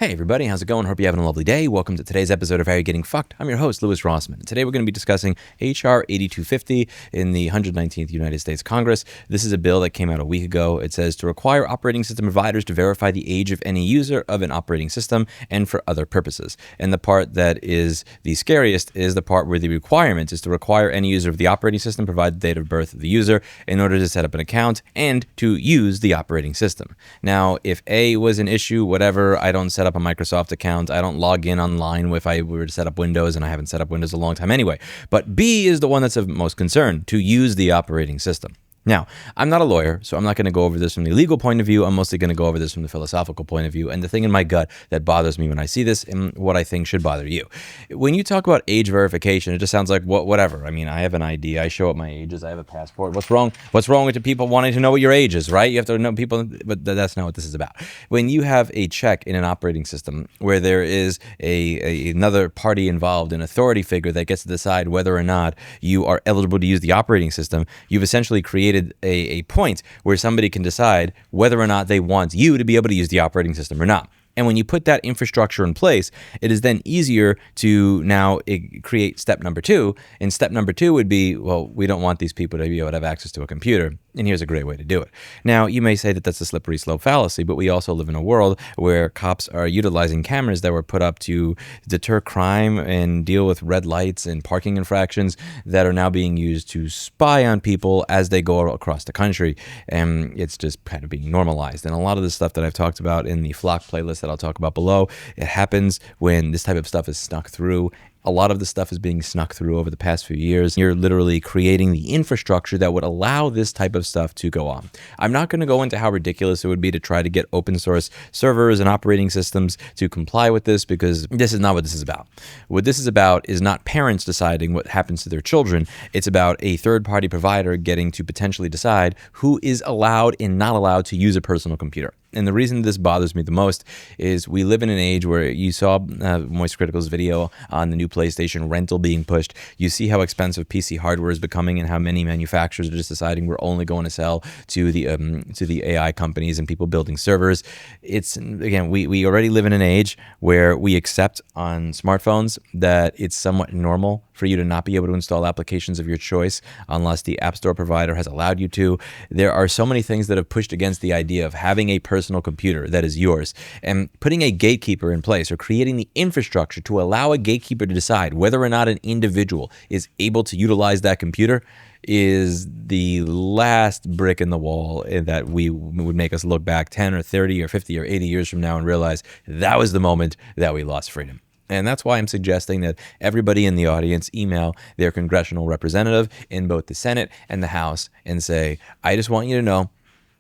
Hey everybody, how's it going? Hope you're having a lovely day. Welcome to today's episode of How You Getting Fucked. I'm your host, Louis Rossman. Today we're going to be discussing HR8250 in the 119th United States Congress. This is a bill that came out a week ago. It says to require operating system providers to verify the age of any user of an operating system and for other purposes. And the part that is the scariest is the part where the requirement is to require any user of the operating system provide the date of birth of the user in order to set up an account and to use the operating system. Now, if A was an issue, whatever, I don't set up a Microsoft account. I don't log in online if I were to set up Windows, and I haven't set up Windows a long time anyway. But B is the one that's of most concern, to use the operating system. Now, I'm not a lawyer, so I'm not going to go over this from the legal point of view. I'm mostly going to go over this from the philosophical point of view and the thing in my gut that bothers me when I see this and what I think should bother you. When you talk about age verification, it just sounds like whatever. I mean, I have an ID. I show up my ages. I have a passport. What's wrong? What's wrong with the people wanting to know what your age is, right? You have to know people, but that's not what this is about. When you have a check in an operating system where there is another party involved, an authority figure that gets to decide whether or not you are eligible to use the operating system, you've essentially created a point where somebody can decide whether or not they want you to be able to use the operating system or not. And when you put that infrastructure in place, it is then easier to now create step number two. And step number two would be, well, we don't want these people to be able to have access to a computer. And here's a great way to do it. Now, you may say that that's a slippery slope fallacy, but we also live in a world where cops are utilizing cameras that were put up to deter crime and deal with red lights and parking infractions that are now being used to spy on people as they go across the country. And it's just kind of being normalized. And a lot of the stuff that I've talked about in the Flock playlist that I'll talk about below, it happens when this type of stuff is snuck through. A lot of the stuff is being snuck through over the past few years. You're literally creating the infrastructure that would allow this type of stuff to go on. I'm not going to go into how ridiculous it would be to try to get open source servers and operating systems to comply with this, because this is not what this is about. What this is about is not parents deciding what happens to their children. It's about a third-party provider getting to potentially decide who is allowed and not allowed to use a personal computer. And the reason this bothers me the most is we live in an age where you saw Moist Critical's video on the new PlayStation rental being pushed. You see how expensive PC hardware is becoming and how many manufacturers are just deciding we're only going to sell to the AI companies and people building servers. It's, again, we already live in an age where we accept on smartphones that it's somewhat normal for you to not be able to install applications of your choice unless the App Store provider has allowed you to. There are so many things that have pushed against the idea of having a personal computer that is yours, and putting a gatekeeper in place or creating the infrastructure to allow a gatekeeper to decide whether or not an individual is able to utilize that computer is the last brick in the wall that would make us look back 10 or 30 or 50 or 80 years from now and realize that was the moment that we lost freedom. And that's why I'm suggesting that everybody in the audience email their congressional representative in both the Senate and the House and say, I just want you to know,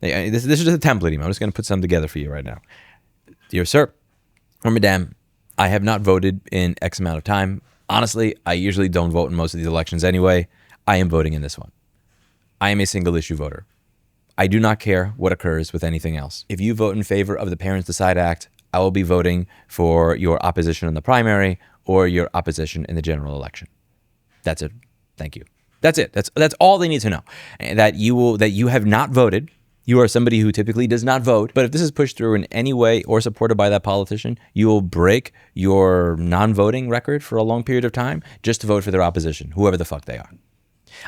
this is just a template email. I'm just going to put something together for you right now. Dear sir or madam, I have not voted in X amount of time. Honestly, I usually don't vote in most of these elections anyway. I am voting in this one. I am a single issue voter. I do not care what occurs with anything else. If you vote in favor of the Parents Decide Act, I will be voting for your opposition in the primary or your opposition in the general election. That's it. Thank you. That's it. That's all they need to know. That you have not voted. You are somebody who typically does not vote. But if this is pushed through in any way or supported by that politician, you will break your non-voting record for a long period of time just to vote for their opposition, whoever the fuck they are.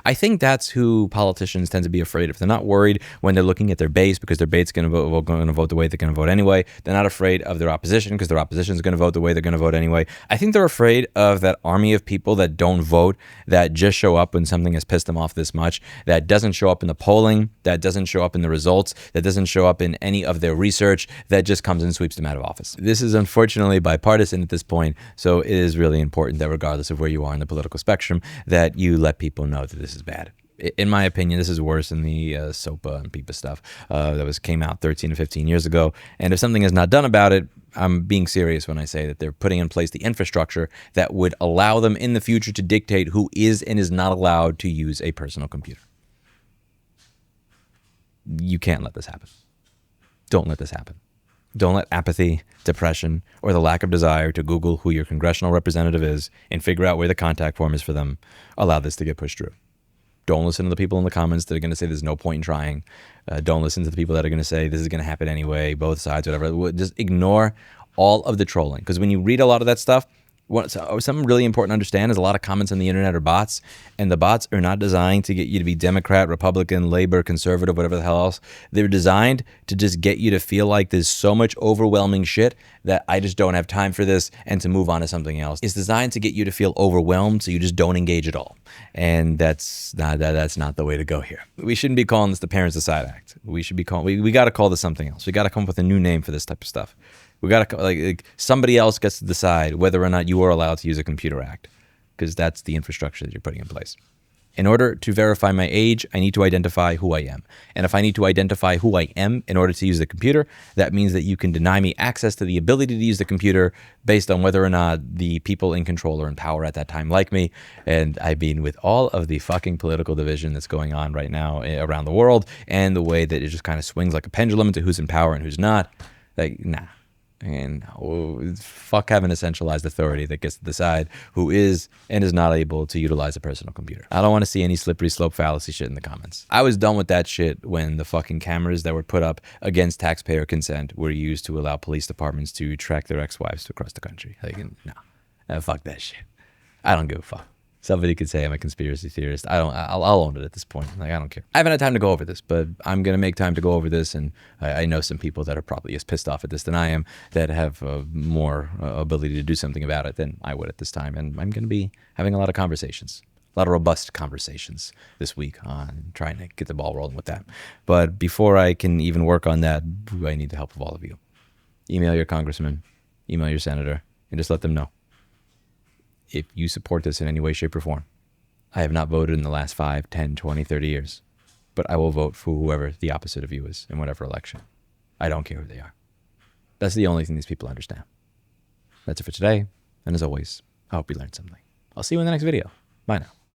I think that's who politicians tend to be afraid of. They're not worried when they're looking at their base because their base's going to vote the way they're going to vote anyway. They're not afraid of their opposition because their opposition is going to vote the way they're going to vote anyway. I think they're afraid of that army of people that don't vote, that just show up when something has pissed them off this much, that doesn't show up in the polling, that doesn't show up in the results, that doesn't show up in any of their research, that just comes and sweeps them out of office. This is unfortunately bipartisan at this point, so it is really important that regardless of where you are in the political spectrum, that you let people know that this is bad. In my opinion, this is worse than the SOPA and PIPA stuff that came out 13 to 15 years ago. And if something is not done about it, I'm being serious when I say that they're putting in place the infrastructure that would allow them in the future to dictate who is and is not allowed to use a personal computer. You can't let this happen. Don't let this happen. Don't let apathy, depression, or the lack of desire to Google who your congressional representative is and figure out where the contact form is for them allow this to get pushed through. Don't listen to the people in the comments that are going to say there's no point in trying. Don't listen to the people that are going to say this is going to happen anyway, both sides, whatever. Just ignore all of the trolling. Because when you read a lot of that stuff, something really important to understand is a lot of comments on the internet are bots, and the bots are not designed to get you to be Democrat, Republican, Labor, Conservative, whatever the hell else. They're designed to just get you to feel like there's so much overwhelming shit that I just don't have time for this and to move on to something else. It's designed to get you to feel overwhelmed so you just don't engage at all. And that's not the way to go here. We shouldn't be calling this the Parents Decide Act. We got to call this something else. We got to come up with a new name for this type of stuff. We got to, like somebody else gets to decide whether or not you are allowed to use a computer act, because that's the infrastructure that you're putting in place. In order to verify my age, I need to identify who I am. And if I need to identify who I am in order to use the computer, that means that you can deny me access to the ability to use the computer based on whether or not the people in control or in power at that time like me. And I mean, with all of the fucking political division that's going on right now around the world, and the way that it just kind of swings like a pendulum into who's in power and who's not, like, nah. And fuck having a centralized authority that gets to decide who is and is not able to utilize a personal computer. I don't want to see any slippery slope fallacy shit in the comments. I was done with that shit when the fucking cameras that were put up against taxpayer consent were used to allow police departments to track their ex-wives across the country. Like, no, fuck that shit. I don't give a fuck. Somebody could say I'm a conspiracy theorist. I'll own it at this point. Like, I don't care. I haven't had time to go over this, but I'm going to make time to go over this. And I know some people that are probably as pissed off at this than I am, that have more ability to do something about it than I would at this time. And I'm going to be having a lot of conversations, a lot of robust conversations this week on trying to get the ball rolling with that. But before I can even work on that, I need the help of all of you. Email your congressman, email your senator, and just let them know if you support this in any way, shape, or form. I have not voted in the last 5, 10, 20, 30 years, but I will vote for whoever the opposite of you is in whatever election. I don't care who they are. That's the only thing these people understand. That's it for today, and as always, I hope you learned something. I'll see you in the next video. Bye now.